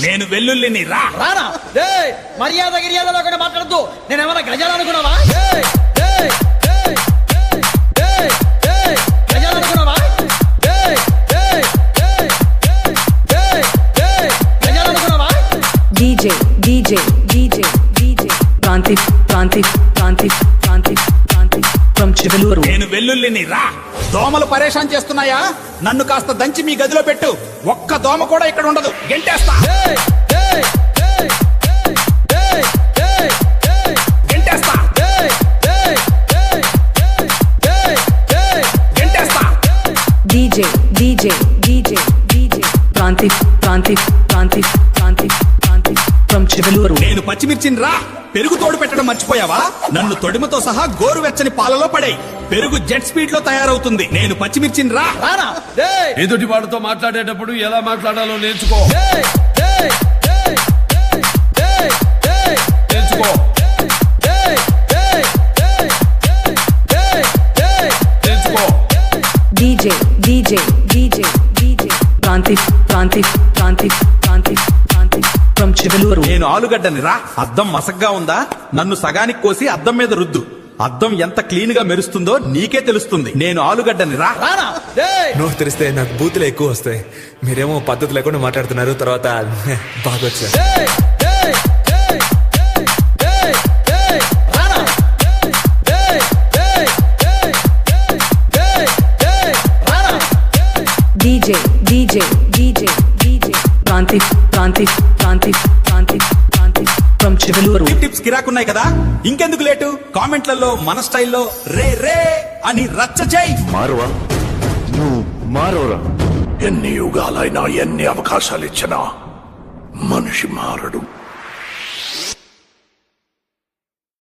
నేను వెల్లుల్లిని రా. రానా మర్యాద గిర్యాదలో కూడా మాట్లాడద్దు. నేనేమన్నా గజాలు అనుకున్నావా? గజాలు అనుకున్నావా? గజాలు అనుకున్నావా? DJ Pranti from Chivaluru. నేను వెల్లుల్లిని రా. దోమలు పరేషాన్ చేస్తున్నాయా? నన్ను కాస్త దంచి మీ గదిలో పెట్టు. ఒక్క దోమ కూడా ఇక్కడ ఉండదు. గెంటేస్తా గెంటేస్తా గెంటేస్తా. DJ Pranti from Chivaluru. నేను పచ్చిమిర్చిని రా. పెరుగు తోడు పెట్టడం మర్చిపోయావా? నన్ను తొడిమతో సహా గోరువెచ్చని పాలలో పడే. పెరుగు జెట్ స్పీడ్ లో తయారవుతుంది. నేను పచ్చిమిర్చిని రా. రానా ఎదుటి వాడితో మాట్లాడేటప్పుడు ఎలా మాట్లాడాలో నేర్చుకో. నేర్చుకో. నేర్చుకో. DJ Pranti from Chivaluru. నేను ఆలుగడ్డని రా. అద్దం మసగ్గా ఉందా? నన్ను సగానికి కోసి అద్దం మీద రుద్దు. అద్దం ఎంత క్లీన్ గా మెరుస్తుందో నీకే తెలుస్తుంది. నేను ఆలుగడ్డని రా. రానా నోరు తెరిస్తే నాకు బూతులు ఎక్కువ వస్తాయి. మీరేమో పద్ధతి లేకుండా మాట్లాడుతున్నారు. తర్వాత బాగా వచ్చారు. DJ Pranti from Chivaluru. Tips కిరాకున్నాయి కదా. ఇంకెందుకు లేటు? కామెంట్లలో మన స్టైల్లో రే రే అని రచ్చ చేయి. మారువా నువ్వు మారోరా. ఎన్ని యుగాలైనా ఎన్ని అవకాశాలు ఇచ్చినా మనిషి మారడు.